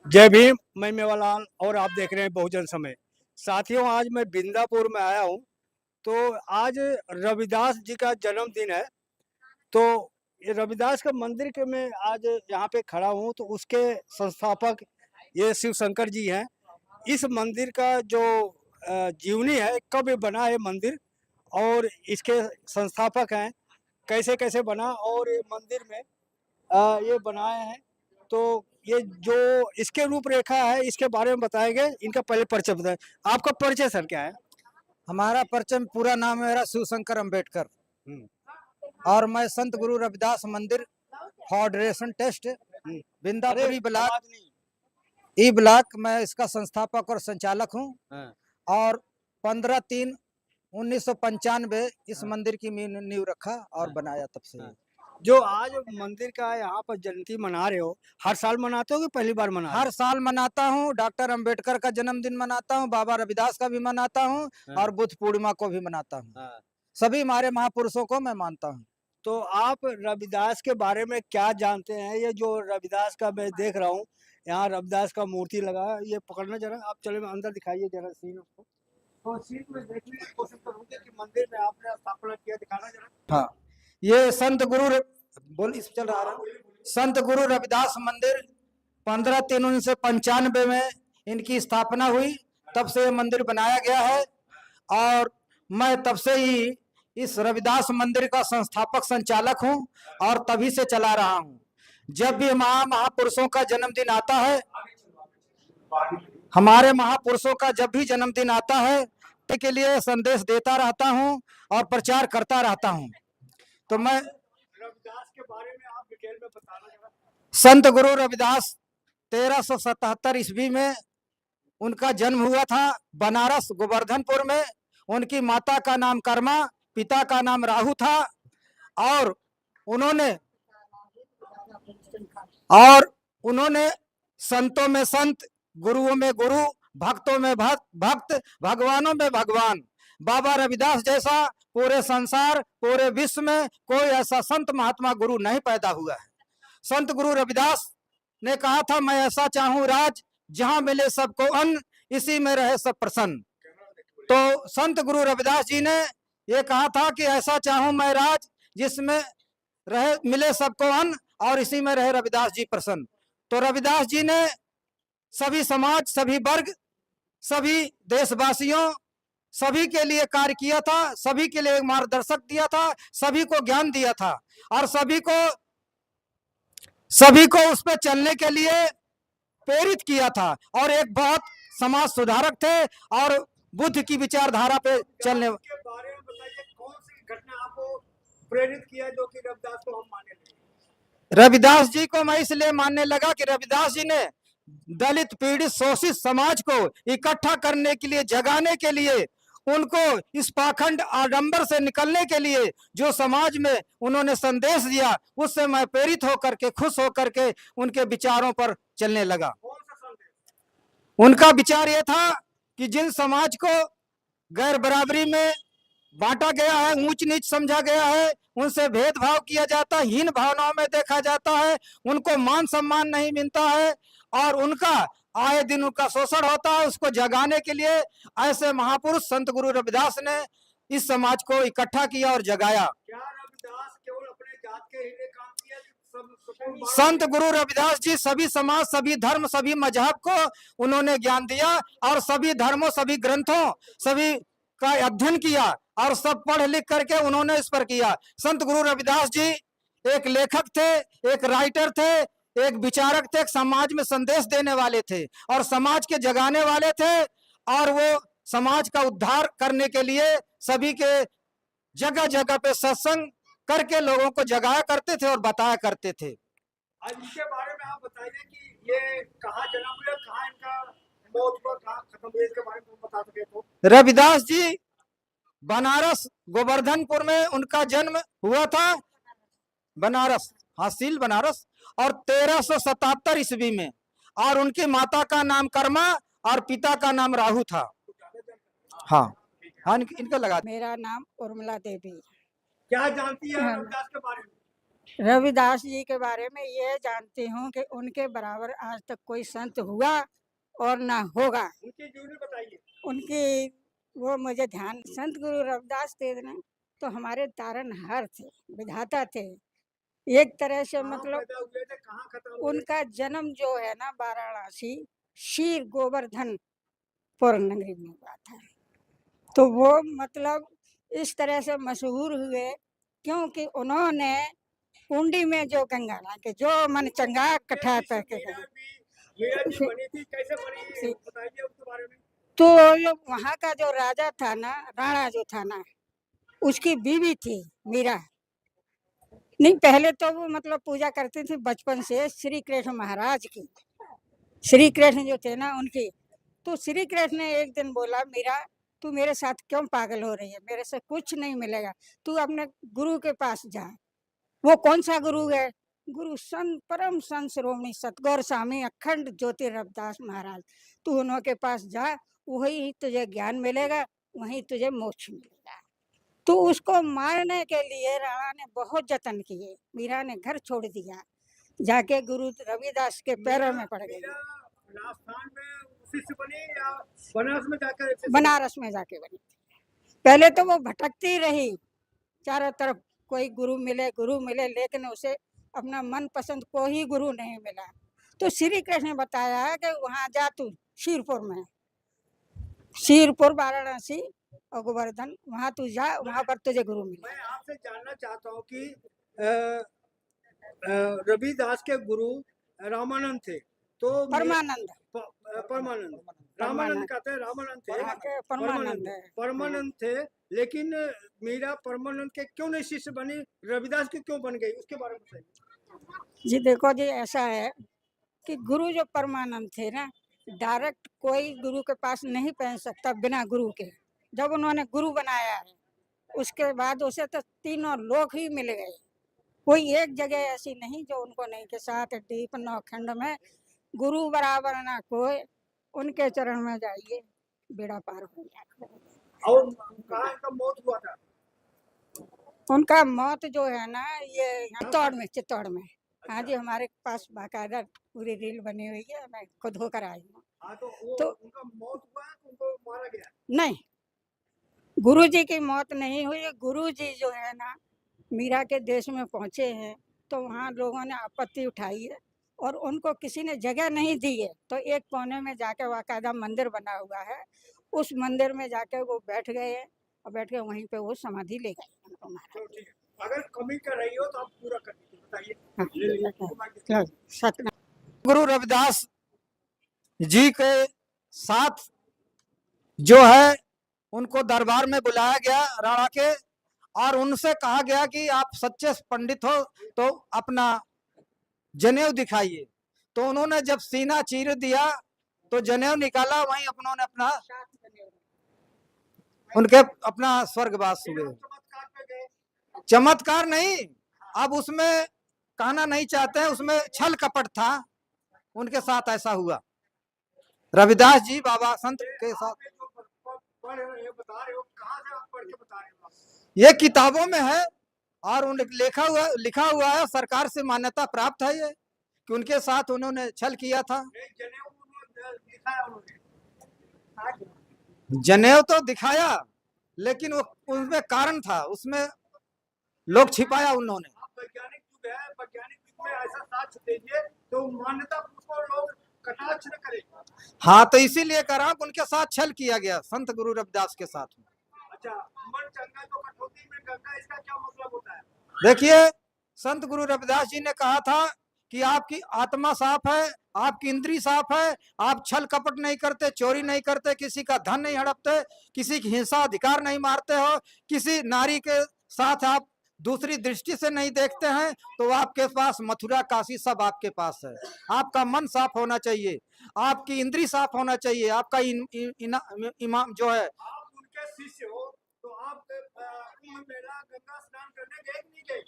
जय भीम। मैं मेवालाल और आप देख रहे हैं बहुजन समय। साथियों, आज मैं बिंदापुर में आया हूँ। तो आज रविदास जी का जन्मदिन है। तो ये रविदास का मंदिर के मैं आज यहाँ पे खड़ा हूँ। तो उसके संस्थापक ये शिव शंकर जी हैं। इस मंदिर का जो जीवनी है, कब ये बना है मंदिर, और इसके संस्थापक हैं, कैसे कैसे बना, और ये मंदिर में ये बनाए हैं। तो ये जो इसके रूपरेखा है, इसके बारे में बताएंगे। इनका पहले परिचय बताएं। आपका परिचय सर क्या है? हमारा परिचय पूरा नाम है मेरा शिवशंकर अंबेडकर हम्म, और मैं संत गुरु रविदास मंदिर फेडरेशन टेस्ट हम्म। अरे बिंदापुरी ब्लॉक आवाज नहीं। ई ब्लॉक मैं इसका संस्थापक और संचालक हूं। हाँ, और 15/3/1995 इस हाँ, मंदिर की नींव रखा और हाँ, बनाया तब से। हाँ। जो आज मंदिर का यहाँ पर जयंती मना रहे हो, हर साल मनाते हो कि पहली बार मना रहे हर साल मनाता हूँ। डॉक्टर अंबेडकर का जन्मदिन मनाता हूँ, बाबा रविदास का भी मनाता हूँ हो? और हाँ, बुद्ध पूर्णिमा को भी मनाता हूँ। हाँ। सभी हमारे महापुरुषों को मैं मानता हूँ। तो आप रविदास के बारे में क्या जानते हैं? ये जो रविदास का मैं देख रहा हूँ, यहाँ रविदास का मूर्ति लगा है। ये पकड़ना जरा, आप चले अंदर दिखाइए जरा सीन उसको। तो सीन में देखने की कोशिश करूंगी कि मंदिर में आपने स्थापना किया, दिखाना जरा। हाँ, ये बोल इस चल रहा है। संत गुरु रविदास मंदिर 15/3/1995 में इनकी स्थापना हुई। तब से ये मंदिर बनाया गया है और मैं तब से ही इस रविदास मंदिर का संस्थापक संचालक हूं और तभी से चला रहा हूं। जब भी महापुरुषों का जन्मदिन आता है, हमारे महापुरुषों का जब भी जन्मदिन आता है तो के लिए संदेश देता रहता हूं और प्रचार करता रहता हूं। तो मैं रविदास के बारे में आप डिटेल में बताना जरा। संत गुरु रविदास 1377 ईस्वी में उनका जन्म हुआ था बनारस गोवर्धनपुर में। उनकी माता का नाम कर्मा, पिता का नाम राहु था। और उन्होंने और उन्होंने संतों में संत, गुरुओं में गुरु, भक्तों में भक्त, भगवानों में भगवान, बाबा रविदास जैसा पूरे संसार पूरे विश्व में कोई ऐसा संत महात्मा गुरु नहीं पैदा हुआ है। संत गुरु रविदास ने कहा था, मैं ऐसा चाहूं राज जहां मिले सबको अन्न, इसी में रहे सब प्रसन्न। तो संत गुरु रविदास जी ने ये कहा था कि ऐसा चाहूं मैं राज जिसमें रहे मिले सबको अन्न और इसी में रहे रविदास जी प्रसन्न। तो रविदास जी ने सभी समाज, सभी वर्ग, सभी देशवासियों, सभी के लिए कार्य किया था, सभी के लिए मार्गदर्शक दिया था, सभी को ज्ञान दिया था और सभी को उस पर चलने के लिए प्रेरित किया था। और एक बहुत समाज सुधारक थे और बुद्ध की विचारधारा पे चलने। के बारे में बताइए, कौन सी घटना आपको प्रेरित किया जो कि रविदास को हम माने लगे? रविदास जी को मैं इसलिए मानने लगा कि रविदास जी ने दलित, पीड़ित, शोषित समाज को इकट्ठा करने के लिए, जगाने के लिए, उनको इस पाखंड आडंबर से निकलने के लिए जो समाज में उन्होंने संदेश दिया, उससे मैं प्रेरित होकर के, खुश होकर के उनके विचारों पर चलने लगा। कौन सा संदेश? उनका विचार यह था कि जिन समाज को गैर बराबरी में बांटा गया है, ऊंच नीच समझा गया है, उनसे भेदभाव किया जाता है, हीन भावनाओं में देखा जाता है, उनको मान सम्मान नहीं मिलता है और उनका आए दिन उनका शोषण होता है, उसको जगाने के लिए ऐसे महापुरुष संत गुरु रविदास ने इस समाज को इकट्ठा किया और जगाया। क्या रविदास केवल अपने जात के ही लिए काम किया कि सब संत गुरु रविदास जी सभी समाज, सभी धर्म, सभी मजहब को उन्होंने ज्ञान दिया और सभी धर्मों, सभी ग्रंथों, सभी का अध्ययन किया और सब पढ़ लिख करके उन्होंने इस पर किया। संत गुरु रविदास जी एक लेखक थे, एक राइटर थे, एक विचारक थे, एक समाज में संदेश देने वाले थे और समाज के जगाने वाले थे। और वो समाज का उद्धार करने के लिए सभी के जगह जगह पे सत्संग करके लोगों को जगाया करते थे और बताया करते थे। आज इसके बारे में आप बताइए कि ये कहाँ जन्म हुआ, कहाँ इनका मौत हुआ, कहाँ खत्म हुआ, इसके बारे में बता सके तो। रविदास जी बनारस गोवर्धनपुर में उनका जन्म हुआ था। बनारस, हासिल बनारस, और 1377 ईस्वी में। और उनकी माता का नाम कर्मा और पिता का नाम राहु था। हाँ हाँ, इनका लगा। मेरा नाम उर्मिला देवी। क्या जानती है रविदास के बारे में? रविदास जी के बारे में ये जानती हूँ कि उनके बराबर आज तक कोई संत हुआ और ना होगा। उनकी जीवनी बताइए। उनकी वो मुझे ध्यान, संत गुरु रविदास थे ना, तो हमारे तारनहार थे, विधाता थे एक तरह से। कहाँ मतलब पैदा हुए थे, कहाँ खत्म हुए? उनका जन्म जो है ना वाराणसी शीर गोवर्धनपुर नगरी में हुआ था। तो वो मतलब इस तरह से मशहूर हुए क्योंकि उन्होंने कुंडी में जो गंगा ला के जो मन चंगा कठा करके गए। मीरा जी बनी थी, कैसे बनी बताइए उसके बारे में। तो वहाँ का जो राजा था ना, राणा जो था ना, उसकी बीवी थी मीरा। नहीं, पहले तो वो मतलब पूजा करती थी बचपन से श्री कृष्ण महाराज की, श्री कृष्ण जो थे ना उनकी। तो श्री कृष्ण ने एक दिन बोला, मीरा तू मेरे साथ क्यों पागल हो रही है, मेरे से कुछ नहीं मिलेगा, तू अपने गुरु के पास जा। वो कौन सा गुरु है? गुरु संत परम संत श्रोमणी सतगौर स्वामी अखंड ज्योति रविदास महाराज। तू उन्हों के पास जा, वही तुझे ज्ञान मिलेगा, वही तुझे मोक्ष मिलेगा। तो उसको मारने के लिए राणा ने बहुत जतन किए। मीरा ने घर छोड़ दिया, जाके गुरु रविदास के पैरों में पड़ गई। राजस्थान में उसी से बनी या बनारस में जाकर? बनारस में जाके बनी। पहले तो वो भटकती रही चारों तरफ, कोई गुरु मिले, लेकिन उसे अपना मन पसंद कोई गुरु नहीं मिला। तो श्री कृष्ण ने बताया कि वहां जा तू, शीरपुर में, शीरपुर वाराणसी और गोवर्धन, वहां तू जा, वहां पर तुझे गुरु मिले। मैं आपसे जानना चाहता हूँ कि रविदास के गुरु रामानंद थे, तो परमानंद, परमानंद, रामानंद कहते हैं, रामानंद थे, परमानंद है। परमानंद थे। लेकिन मीरा परमानंद के क्यों नहीं शिष्य बनी, रविदास की क्यों बन गई, उसके बारे में बताइए। जी देखो जी, ऐसा है कि गुरु जो परमानंद थे ना, डायरेक्ट कोई गुरु के पास नहीं पहुंच सकता बिना गुरु के। जब उन्होंने गुरु बनाया है, उसके बाद उसे तो तीनों लोक ही मिल गए। कोई एक जगह ऐसी नहीं जो उनको नहीं, के साथ दीप नौखंड में गुरु बराबर ना कोई, उनके चरण में जाइए, बेड़ा पार हो जाए। और कहाँ इनका मौत हुआ था? उनका मौत जो है ना, ये चित्तौड़ में। हाँ जी, हमारे पास बाकायदा पूरी रील बनी हुई है, मैं खुद होकर आई हूँ। हाँ, तो वो तो उनका मौत हुआ है, तो उनको मारा गया? नहीं, गुरु जी की मौत नहीं हुई। गुरु जी जो है ना, मीरा के देश में पहुंचे हैं, तो वहाँ लोगों ने आपत्ति उठाई है और उनको किसी ने जगह नहीं दी है। तो एक कोने में जाके बाकायदा मंदिर बना हुआ है, उस मंदिर में जाके वो बैठ गए हैं और बैठ के वहीं पे वो समाधि ले गए उनको महाराज। तो ठीक है, अगर कमी कर रही हो तो आप पूरा कर दीजिए, बताइए। हाँ, सतना गुरु रविदास जी के साथ जो है उनको दरबार में बुलाया गया राणा के, और उनसे कहा गया कि आप सच्चे पंडित हो तो अपना जनेऊ दिखाइए। तो उन्होंने जब सीना चीर दिया तो जनेऊ निकाला, वहीं उन्होंने अपना उनके अपना स्वर्गवास हुए। चमत्कार नहीं, अब उसमें कहना नहीं चाहते हैं, उसमें छल कपट था, उनके साथ ऐसा हुआ रविदास जी बाबा संत के साथ। ये किताबों में है और उन लिखा हुआ है, सरकार से मान्यता प्राप्त है ये, कि उनके साथ उन्होंने छल किया था। जनेऊ तो दिखाया, लेकिन वो उसमें कारण था, उसमें लोग छिपाया उन्होंने। वैज्ञानिक युग है, वैज्ञानिक युग में ऐसा साक्ष्य दीजिए तो मान्यता को लोग कटाक्ष न करें। हाँ, तो इसीलिए करा, उनके साथ छल किया गया संत गुरु रविदास के साथ। अच्छा, मन चंगा तो कटौती में गंगा, इसका क्या मतलब होता है? देखिए, संत गुरु रविदास जी ने कहा था कि आपकी आत्मा साफ है, आपकी इंद्री साफ है, आप छल कपट नहीं करते, चोरी नहीं करते, किसी का धन नहीं हड़पते, किसी की हिंसा अधिकार नहीं मारते हो, किसी नारी के साथ आप दूसरी दृष्टि से नहीं देखते हैं, तो आपके पास मथुरा काशी सब आपके पास है। आपका मन साफ होना चाहिए, आपकी इंद्री साफ होना चाहिए, आपका इमाम जो है। आप उनके शिष्य हो तो आप कुंभ मेला गंगा स्नान करने गए कि नहीं गए?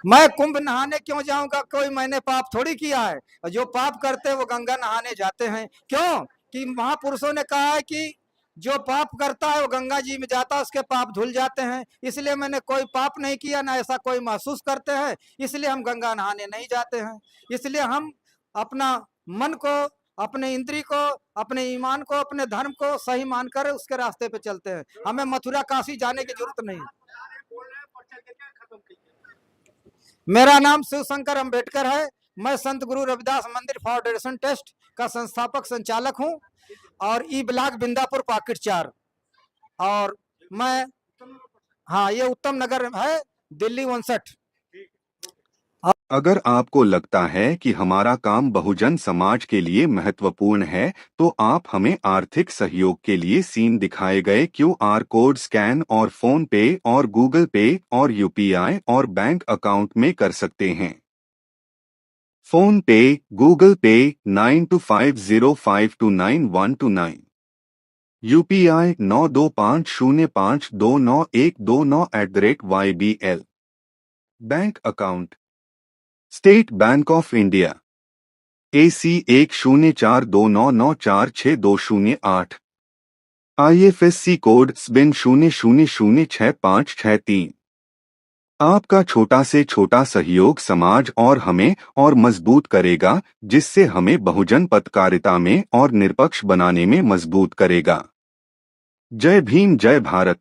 मैं कुंभ नहाने क्यों जाऊंगा, कोई मैंने पाप थोड़ी किया है, और जो पाप करते हैं वो गंगा नहाने जाते हैं। क्यों? कि महापुरुषों ने कहा है कि जो पाप करता है वो गंगा जी में जाता है, उसके पाप धुल जाते हैं। इसलिए मैंने कोई पाप नहीं किया, ना ऐसा कोई महसूस करते हैं, इसलिए हम गंगा नहाने नहीं जाते हैं। इसलिए हम अपना मन को, अपने इंद्री को, अपने ईमान को, अपने धर्म को सही मानकर उसके रास्ते पे चलते हैं। हमें मथुरा काशी जाने की जरूरत नहीं। मेरा नाम शिवशंकर अंबेडकर है। मैं संत गुरु रविदास मंदिर फाउंडेशन ट्रस्ट का संस्थापक संचालक हूं और ई ब्लॉक बिंदापुर पाकिट 4। और मैं, हाँ, ये उत्तम नगर है, दिल्ली 59। अगर आपको लगता है कि हमारा काम बहुजन समाज के लिए महत्वपूर्ण है, तो आप हमें आर्थिक सहयोग के लिए सीन दिखाए गए QR कोड स्कैन और फोन पे और गूगल पे और UPI और बैंक अकाउंट में कर सकते हैं। फोन पे, गूगल पे 9250529129, UPI 9250529129@YBL। Bank account state bank of India AC 104299462008, IFSC code SBIN 00066563। आपका छोटा से छोटा सहयोग समाज और हमें और मजबूत करेगा, जिससे हमें बहुजन पत्रकारिता में और निष्पक्ष बनाने में मजबूत करेगा। जय भीम, जय भारत।